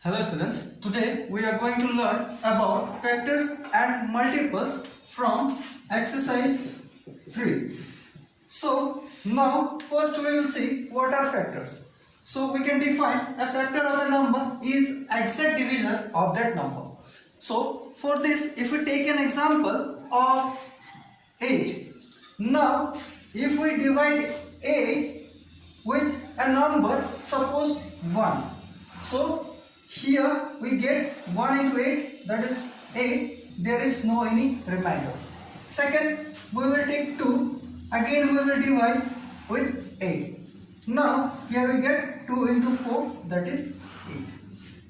Hello students, today we are going to learn about factors and multiples from exercise 3. So now first we will see what are factors. So we can define a factor of a number is exact divisor of that number. So for this, if we take an example of 8. Now if we divide 8 with a number, suppose 1. So here we get 1 into 8, that is 8, there is no any remainder. Second, we will take 2, again we will divide with 8. Now here we get 2 into 4, that is 8.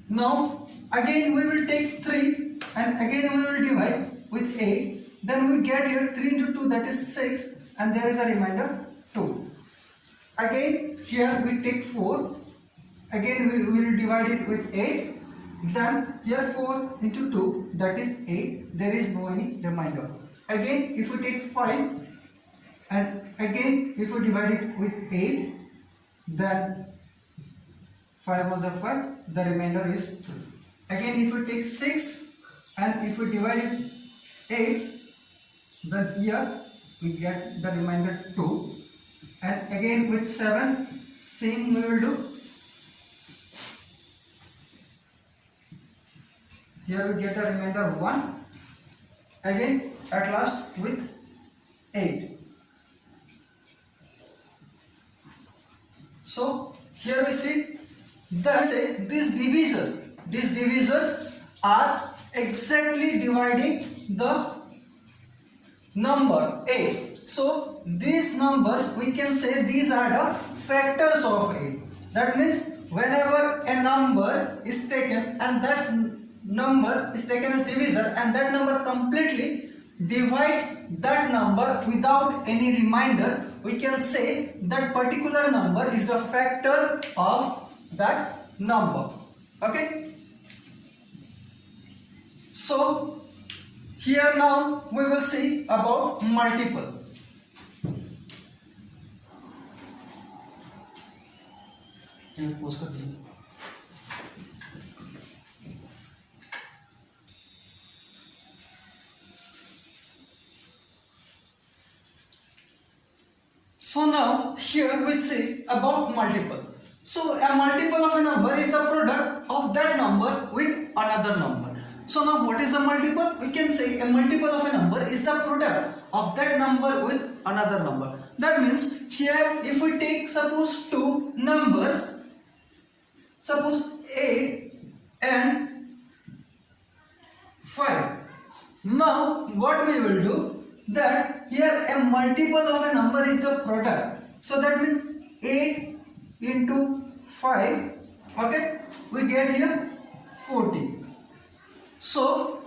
Now again we will take 3 and again we will divide with 8. Then we get here 3 into 2, that is 6, and there is a remainder 2. Again here we take 4. Again we will divide it with 8. Then here 4 into 2, that is 8. There is no any remainder. Again if we take 5 and again if we divide it with 8, then 5 was a 5. The remainder is 3. Again if we take 6 and if we divide it 8, then here we get the remainder 2. And again with 7, same we will do. Here we get a remainder 1. Again at last with 8. So here we see that these divisors are exactly dividing the number 8. So these numbers, we can say these are the factors of 8. That means whenever a number is taken and that number is taken as divisor and that number completely divides that number without any remainder, we can say that particular number is the factor of that number. Okay. So here now we will see about multiple. So now here we see about multiple. So a multiple of a number is the product of that number with another number. So now what is a multiple? We can say a multiple of a number is the product of that number with another number. That means here if we take suppose two numbers, suppose 8 and 5. Now what we will do, that here a multiple of a number is the product. So that means 8 into 5, okay, we get here 40. So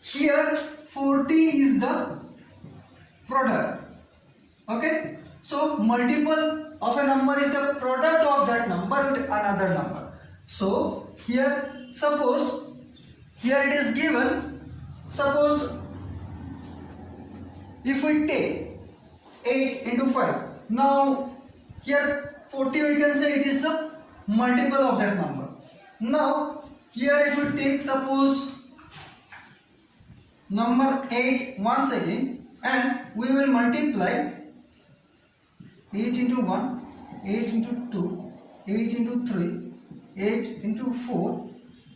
here 40 is the product. Okay, so multiple of a number is the product of that number with another number. So here suppose here it is given, suppose if we take 8 into 5, now here 40 we can say it is the multiple of that number. Now here if we take suppose number 8 once again and we will multiply 8 into 1, 8 into 2, 8 into 3, 8 into 4,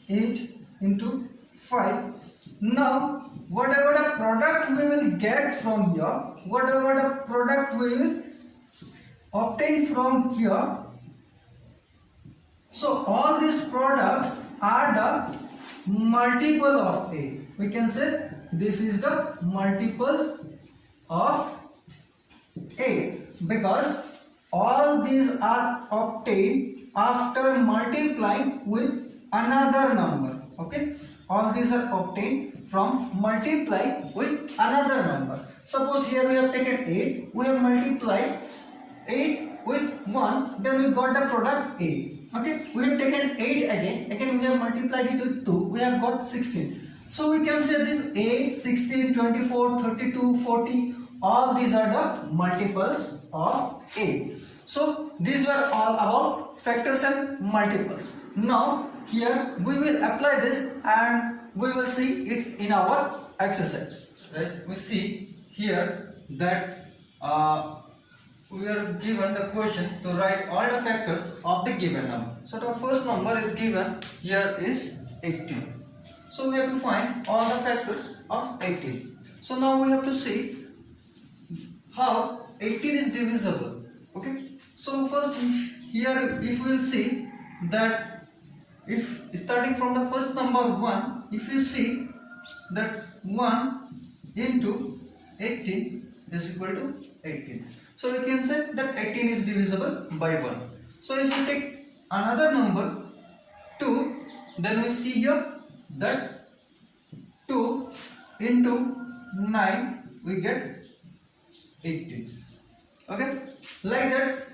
8 into 5. Now whatever the product we will get from here, whatever the product we will obtain from here, so all these products are the multiple of 8. We can say this is the multiples of 8 because all these are obtained after multiplying with another number. Okay, all these are obtained from multiplying with another number. Suppose here we have taken 8, we have multiplied 8 with 1, then we got the product 8. Okay, we have taken 8 again we have multiplied it with 2, we have got 16. So we can say this 8, 16, 24, 32, 40, all these are the multiples of 8. So these were all about factors and multiples. Now here we will apply this and we will see it in our exercise. Right? We see here that we are given the question to write all the factors of the given number. So the first number is given here is 18. So we have to find all the factors of 18. So now we have to see how 18 is divisible. Okay. So first here if we will see that if starting from the first number 1, if you see that 1 into 18 is equal to 18. So we can say that 18 is divisible by 1. So if you take another number 2, then we see here that 2 into 9 we get 18. Okay, like that.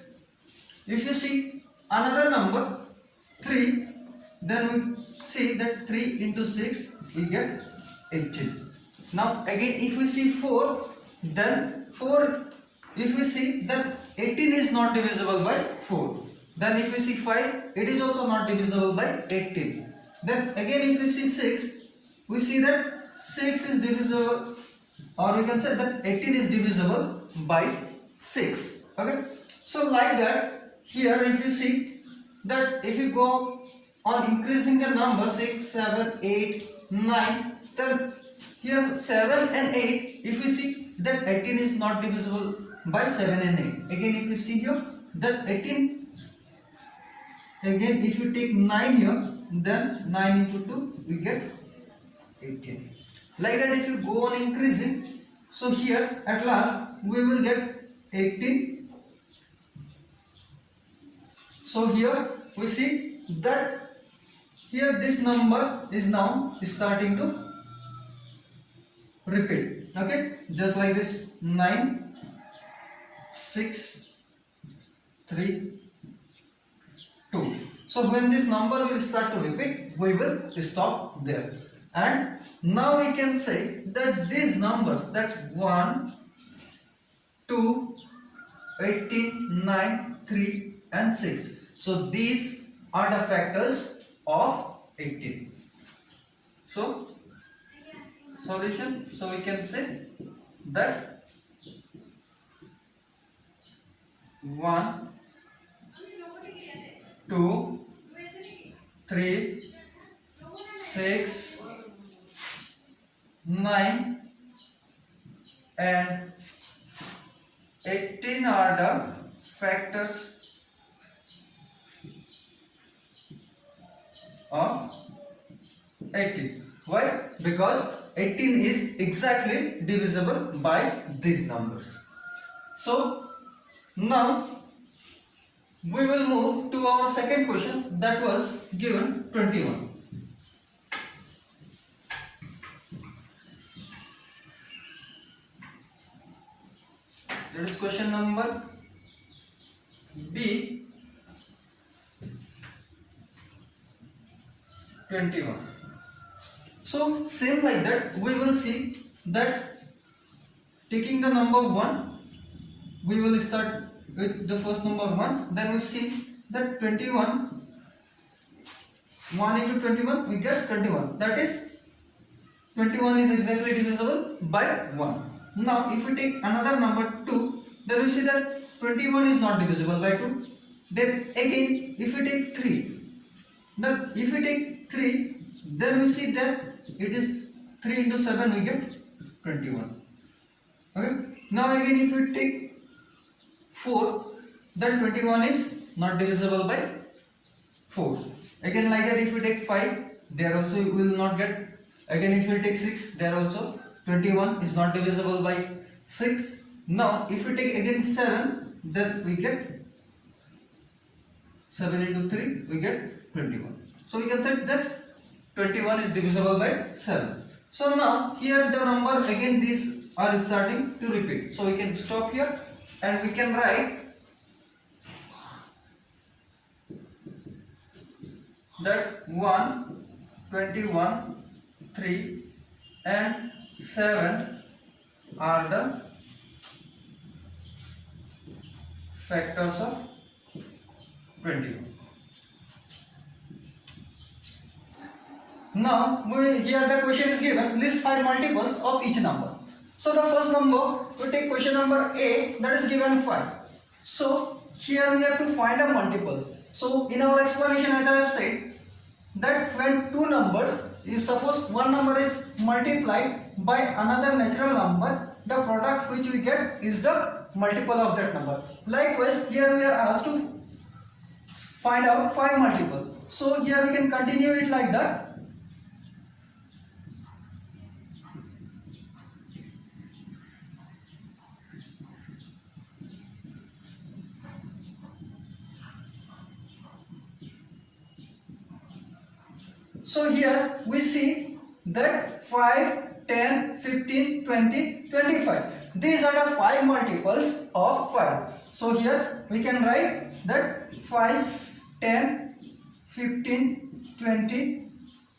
If you see another number 3, then we see that 3 into 6 we get 18. Now again if we see 4, then 4, if we see that 18 is not divisible by 4. Then if we see 5, it is also not divisible by 18. Then again if we see 6, we see that 6 is divisible, or we can say that 18 is divisible by 6. Okay. So like that, here if you see that if you go on increasing the number 6, 7, 8, 9, then here 7 and 8, if we see that 18 is not divisible by 7 and 8. Again if you see here that 18, again if you take 9 here, then 9 into 2 we get 18. Like that if you go on increasing, so here at last we will get 18. So here we see that here this number is now starting to repeat. Okay, just like this 9, 6, 3, 2. So when this number will start to repeat, we will stop there. And now we can say that these numbers, that's 1, 2, 18, 9, 3 and 6. So these are the factors of 18. So solution, so we can say that 1, 2, 3, 6, 9 and 18 are the factors of 18. Why? Because 18 is exactly divisible by these numbers. So now we will move to our second question, that was given 21. That is question number B, 21. So same like that, we will see that taking the number 1, we will start with the first number 1, then we see that 21, 1 into 21 we get 21, that is 21 is exactly divisible by 1. Now if we take another number 2, then we see that 21 is not divisible by 2. Then again if we take 3, then if we take 3, then we see that it is 3 into 7 we get 21. Okay. Now again if we take 4, then 21 is not divisible by 4. Again like that if we take 5, there also we will not get. Again if we take 6, there also 21 is not divisible by 6. Now if we take again 7, then we get 7 into 3 we get 21. So we can say that 21 is divisible by 7. So now here the number again these are starting to repeat. So we can stop here and we can write that 1, 21, 3 and 7 are the factors of 21. Now here the question is given, list 5 multiples of each number. So the first number, we take question number A, that is given 5. So here we have to find the multiples. So in our explanation, as I have said, that when two numbers, you suppose one number is multiplied by another natural number, the product which we get is the multiple of that number. Likewise, here we are asked to find out 5 multiples. So here we can continue it like that. So here we see that 5, 10, 15, 20, 25. These are the 5 multiples of 5. So here we can write that 5, 10, 15, 20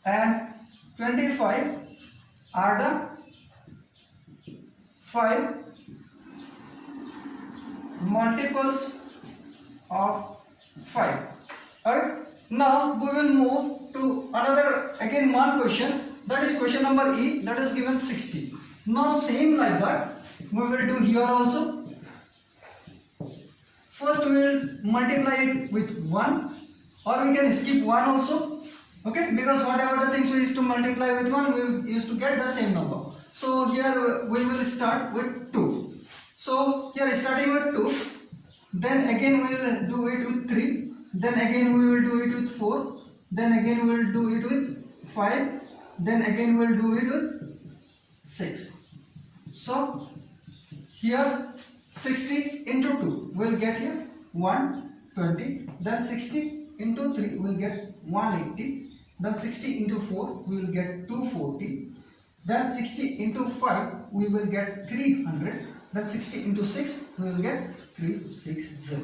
and 25 are the 5 multiples of 5. Alright. Now we will move to another again one question, that is question number E, that is given 60. Now same like that we will do here also. First we will multiply it with 1, or we can skip 1 also, okay, because whatever the things we used to multiply with 1 we will use to get the same number. So here we will start with 2. So here starting with 2, then again we will do it with 3. Then again we will do it with 4, then again we will do it with 5, then again we will do it with 6. So here 60 into 2 we will get here 120, then 60 into 3 we will get 180, then 60 into 4 we will get 240, then 60 into 5 we will get 300, then 60 into 6 we will get 360,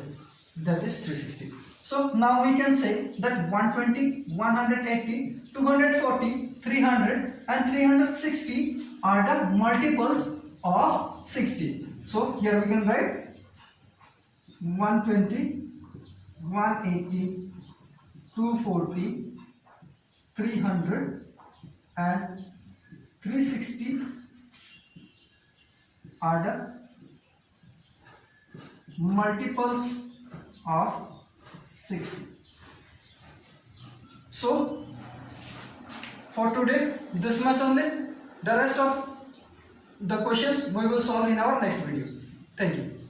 that is 360. So now we can say that 120, 180, 240, 300 and 360 are the multiples of 60. So here we can write 120, 180, 240, 300 and 360 are the multiples of 60. So for today this much only. The rest of the questions we will solve in our next video. Thank you.